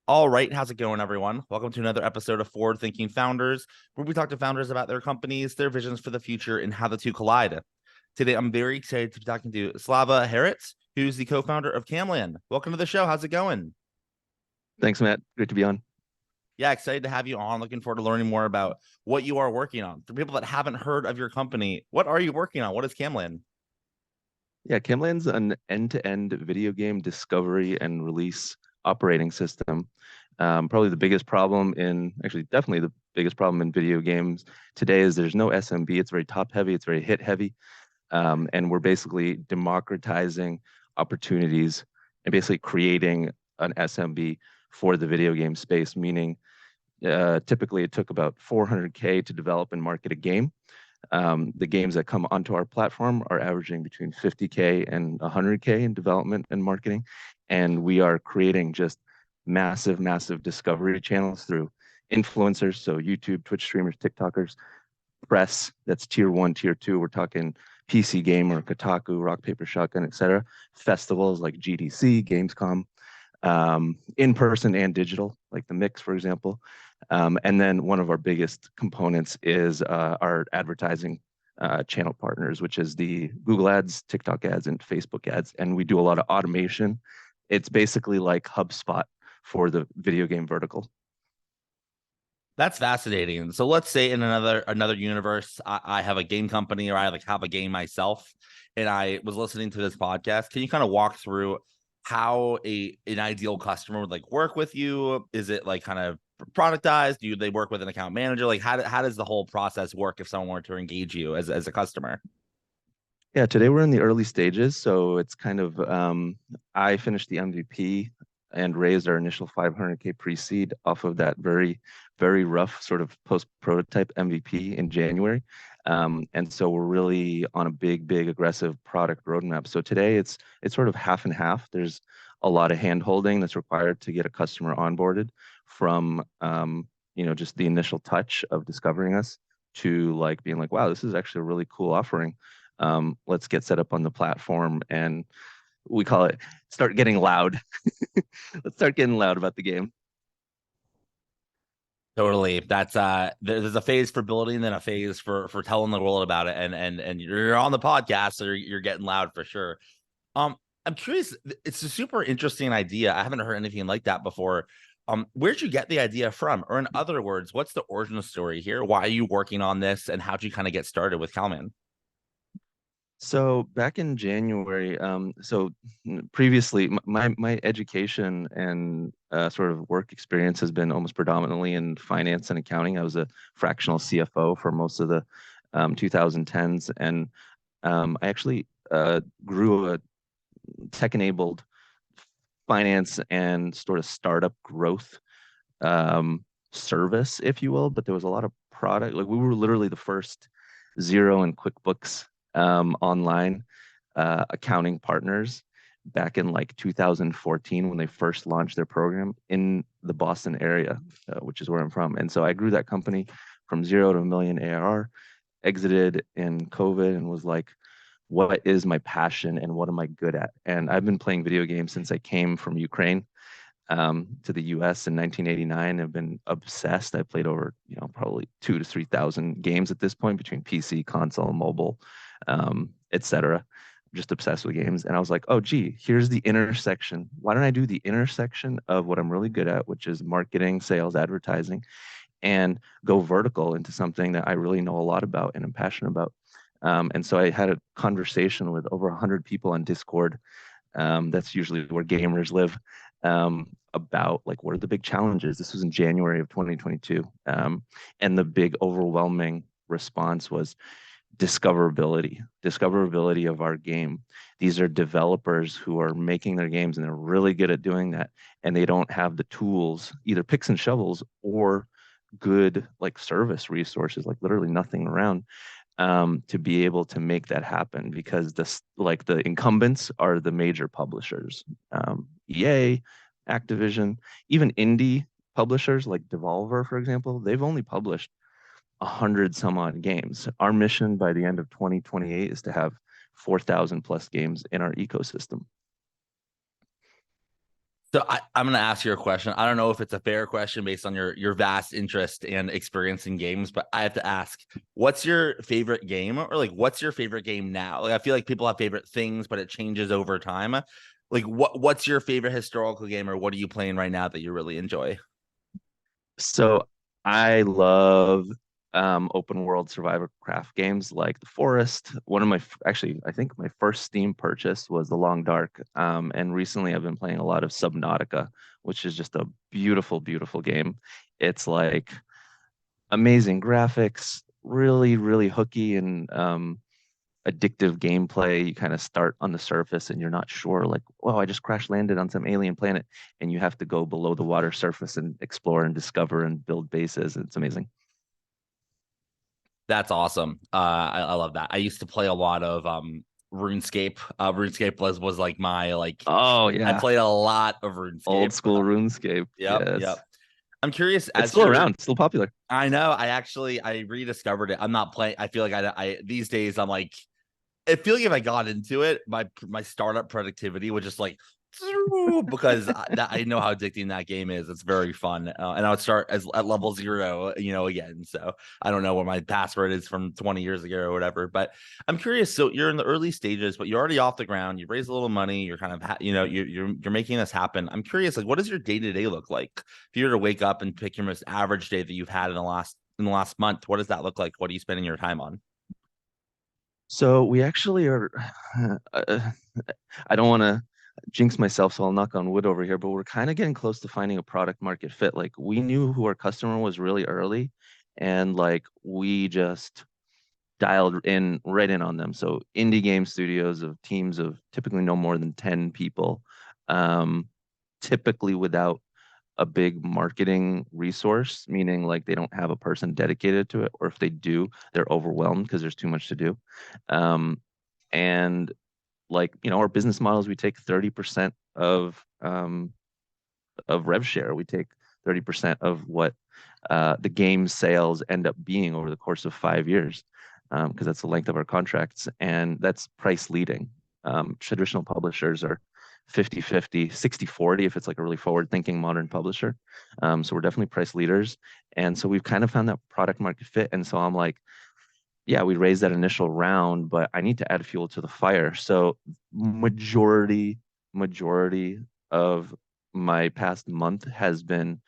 All right, how's it going, everyone? Welcome to another episode of Forward Thinking Founders, where we talk to founders about their companies, their visions for the future, and how the two collide. Today, I'm very excited to be talking to Slava Heretz, who's the co-founder of Camlann. Welcome to the show. How's it going? Thanks, Matt. Great to be on. Yeah, excited to have you on. Looking forward to learning more about what you are working on. For people that haven't heard of your company, what are you working on? What is Camlann? Yeah, Camlann's an end-to-end video game discovery and release operating system. Probably the biggest problem definitely the biggest problem in video games today is there's no SMB. It's very top-heavy. It's very hit-heavy. And we're basically democratizing opportunities and basically creating an SMB for the video game space, meaning typically it took about 400K to develop and market a game. The games that come onto our platform are averaging between 50K and 100K in development and marketing. And we are creating just massive, massive discovery channels through influencers. So YouTube, Twitch streamers, TikTokers, press that's tier one, tier two. We're talking PC Gamer, Kotaku, Rock, Paper, Shotgun, etc. Festivals like GDC, Gamescom, in person and digital, like the Mix, for example. And then one of our biggest components is our advertising channel partners, which is the Google ads, TikTok ads, and Facebook ads. And we do a lot of automation. It's basically like HubSpot for the video game vertical. That's fascinating. So let's say in another universe, I have a game company or I have a game myself, and I was listening to this podcast. Can you kind of walk through how an ideal customer would like work with you? Is it like kind of productized? Do they work with an account manager? Like how does the whole process work if someone were to engage you as a customer? Yeah, today we're in the early stages, so it's kind of I finished the MVP and raised our initial 500K pre-seed off of that very, very rough sort of post-prototype MVP in January. And so we're really on a big, big aggressive product roadmap. So today it's sort of half and half. There's a lot of hand holding that's required to get a customer onboarded from just the initial touch of discovering us to like being like, wow, this is actually a really cool offering. Let's get set up on the platform and we call it start getting loud. Let's start getting loud about the game. Totally. That's there's a phase for building, then a phase for telling the world about it, and you're on the podcast, so you're getting loud for sure. Um, I'm curious. It's a super interesting idea. I haven't heard anything like that before. Where'd you get the idea from? Or in other words, what's the origin story here? Why are you working on this, and how'd you kind of get started with Calmann? So back in January, previously my education and sort of work experience has been almost predominantly in finance and accounting. I was a fractional CFO for most of the 2010s, and I actually grew a tech-enabled finance and sort of startup growth service, if you will. But there was a lot of product. Like we were literally the first Zero and QuickBooks online accounting partners back in like 2014 when they first launched their program in the Boston area, which is where I'm from. And so I grew that company from 0 to 1 million ARR, exited in COVID, and was like, what is my passion and what am I good at? And I've been playing video games since I came from Ukraine to the US in 1989. I've been obsessed. I played over, probably 2 to 3,000 games at this point between PC, console, mobile, etc. Just obsessed with games. And I was like, oh, gee, here's the intersection. Why don't I do the intersection of what I'm really good at, which is marketing, sales, advertising, and go vertical into something that I really know a lot about and I'm passionate about. And so I had a conversation with over 100 people on Discord. That's usually where gamers live. About like what are the big challenges. This was in January of 2022, and the big overwhelming response was discoverability of our game. These are developers who are making their games and they're really good at doing that, and they don't have the tools, either picks and shovels or good like service resources, like literally nothing around, to be able to make that happen, because the incumbents are the major publishers, EA, Activision, even indie publishers like Devolver, for example. They've only published 100 some odd games. Our mission by the end of 2028 is to have 4,000 plus games in our ecosystem. So I'm going to ask you a question. I don't know if it's a fair question based on your vast interest and experience in games, but I have to ask, what's your favorite game, or like what's your favorite game now? Like I feel like people have favorite things, but it changes over time. Like what's your favorite historical game, or what are you playing right now that you really enjoy? So I love open world survivor craft games like The Forest. One of my actually, I think my first Steam purchase was The Long Dark. And recently I've been playing a lot of Subnautica, which is just a beautiful, beautiful game. It's like amazing graphics, really, really hooky and addictive gameplay. You kind of start on the surface and you're not sure, like, oh, I just crash landed on some alien planet, and you have to go below the water surface and explore and discover and build bases. It's amazing. That's awesome. I love that. I used to play a lot of RuneScape. RuneScape was like my like Oh I yeah, played a lot of old RuneScape. school RuneScape. Yep, Yes, yep. I'm curious it's as still you're around, still popular. I know I rediscovered it. I'm not playing. I feel like I these days I'm like I feel like if I got into it, my startup productivity would just like because I know how addicting that game is. It's very fun, and I would start as at level 0, again. So I don't know what my password is from 20 years ago or whatever. But I'm curious. So you're in the early stages, but you're already off the ground. You've raised a little money. You're kind of you're making this happen. I'm curious, like, what does your day to day look like? If you were to wake up and pick your most average day that you've had in the last month, what does that look like? What are you spending your time on? So we actually are. Uh, I don't want to jinx myself, so I'll knock on wood over here, but we're kind of getting close to finding a product market fit. Like we knew who our customer was really early, and like we just dialed in right in on them. So indie game studios of teams of typically no more than 10 people, um, typically without a big marketing resource, meaning like they don't have a person dedicated to it, or if they do, they're overwhelmed because there's too much to do. Um, and like, our business models, we take 30% of rev share. We take 30% of what the game sales end up being over the course of 5 years, because that's the length of our contracts, and that's price leading. Traditional publishers are 50-50, 60-40 if it's like a really forward thinking modern publisher. So we're definitely price leaders. And so we've kind of found that product market fit. And so I'm like, yeah, we raised that initial round, but I need to add fuel to the fire. So majority of my past month has been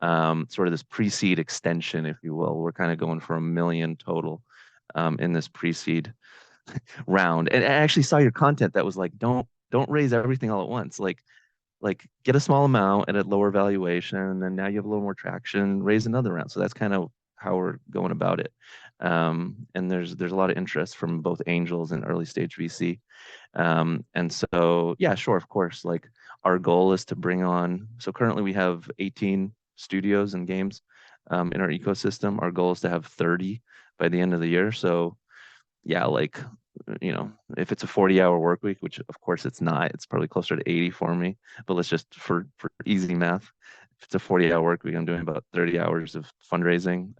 sort of this pre-seed extension, if you will. We're kind of going for 1 million total in this pre-seed round. And I actually saw your content that was like, don't raise everything all at once. Like get a small amount at a lower valuation, and then now you have a little more traction, raise another round. So that's kind of how we're going about it. And there's a lot of interest from both angels and early stage VC. And so yeah, sure, of course. Like our goal is to bring on. So currently we have 18 studios and games in our ecosystem. Our goal is to have 30 by the end of the year. So yeah, like, if it's a 40-hour work week, which of course it's not, it's probably closer to 80 for me, but let's just for easy math, if it's a 40-hour work week, I'm doing about 30 hours of fundraising,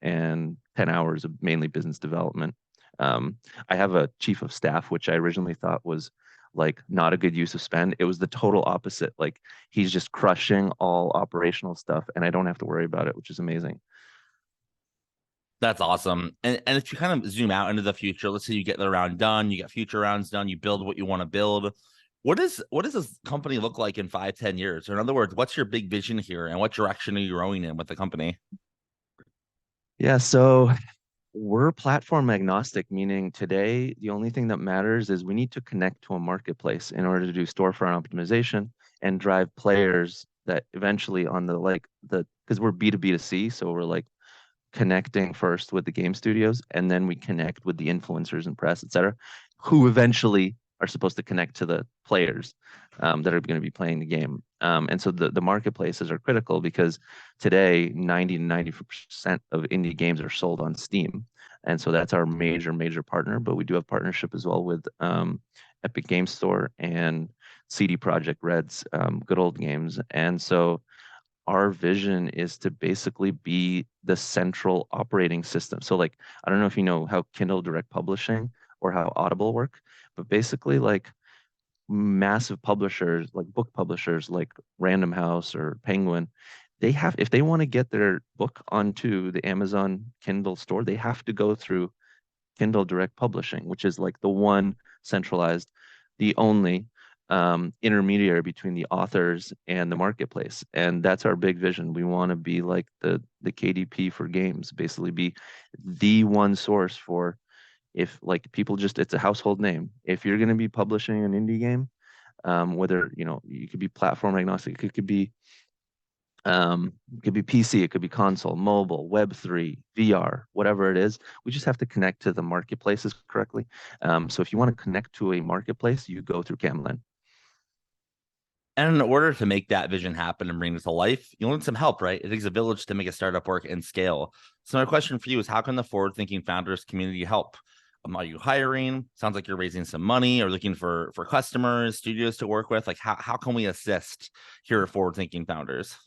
and 10 hours of mainly business development. Um, I have a chief of staff, which I originally thought was like not a good use of spend. It was the total opposite. Like he's just crushing all operational stuff and I don't have to worry about it, which is amazing. That's awesome. And if you kind of zoom out into the future, let's say you get the round done, you get future rounds done, you build what you want to build. What does this company look like in 5, 10 years? Or in other words, what's your big vision here and what direction are you growing in with the company? Yeah, so we're platform agnostic, meaning today the only thing that matters is we need to connect to a marketplace in order to do storefront optimization and drive players that eventually on the because we're B2B to C, so we're like connecting first with the game studios and then we connect with the influencers and press, et cetera, who eventually are supposed to connect to the players that are going to be playing the game. And so the marketplaces are critical because today 90 to 90% of indie games are sold on Steam. And so that's our major partner, but we do have partnership as well with Epic Game Store and CD Projekt Red's Good Old Games. And so our vision is to basically be the central operating system. So like, I don't know if you know how Kindle Direct Publishing or how Audible work, but basically like massive publishers, like book publishers like Random House or Penguin, they have, if they want to get their book onto the Amazon Kindle store, they have to go through Kindle Direct Publishing, which is like the one centralized, the only intermediary between the authors and the marketplace. And that's our big vision. We want to be like the KDP for games, basically be the one source for, if like people just, it's a household name. If you're going to be publishing an indie game, whether, you know, you could be platform agnostic, it could be PC, it could be console, mobile, Web3, VR, whatever it is. We just have to connect to the marketplaces correctly. So if you want to connect to a marketplace, you go through Camlann. And in order to make that vision happen and bring it to life, you'll need some help, right? It takes a village to make a startup work and scale. So my question for you is, how can the forward-thinking founders community help? Are you hiring? Sounds like you're raising some money or looking for customers, studios to work with. Like how can we assist here at forward-thinking founders?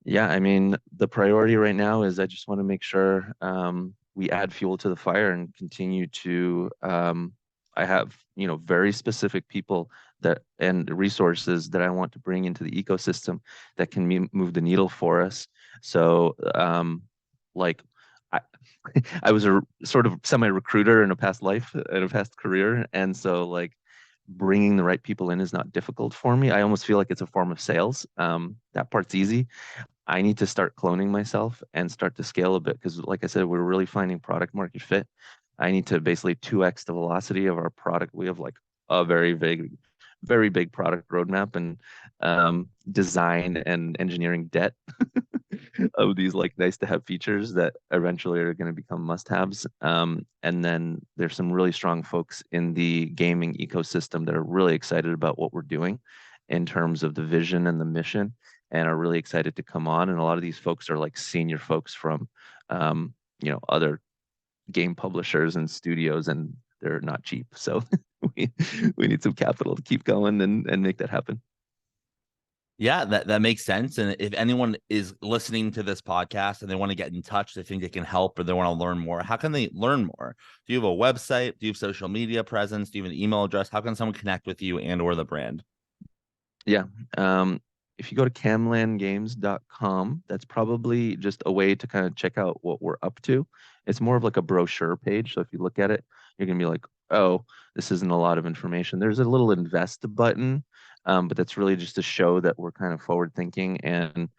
Yeah, I mean, the priority right now is I just want to make sure we add fuel to the fire and continue to. I have, you know, very specific people that and resources that I want to bring into the ecosystem that can move the needle for us. So, like, I, I was a sort of semi-recruiter in a past life, in a past career, and so like bringing the right people in is not difficult for me. I almost feel like it's a form of sales. That part's easy. I need to start cloning myself and start to scale a bit because, like I said, we're really finding product market fit. I need to basically 2x the velocity of our product. We have like a very big product roadmap and design and engineering debt of these like nice to have features that eventually are going to become must haves. And then there's some really strong folks in the gaming ecosystem that are really excited about what we're doing in terms of the vision and the mission and are really excited to come on. And a lot of these folks are like senior folks from, you know, other game publishers and studios, and they're not cheap. So we, we need some capital to keep going and make that happen. Yeah, that makes sense. And if anyone is listening to this podcast and they want to get in touch, they think they can help or they want to learn more, how can they learn more? Do you have a website? Do you have social media presence? Do you have an email address? How can someone connect with you and or the brand? Yeah. If you go to camlanngames.com, that's probably just a way to kind of check out what we're up to. It's more of like a brochure page. So if you look at it, you're going to be like, oh, this isn't a lot of information. There's a little invest button, but that's really just to show that we're kind of forward thinking. And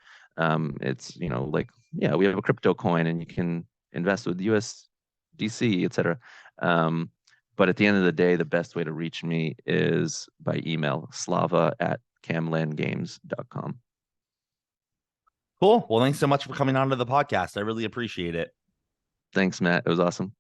it's, you know, like, yeah, we have a crypto coin and you can invest with USDC, et cetera. But at the end of the day, the best way to reach me is by email, slava@camlanngames.com. Cool. Well, thanks so much for coming on to the podcast. I really appreciate it. Thanks, Matt. It was awesome.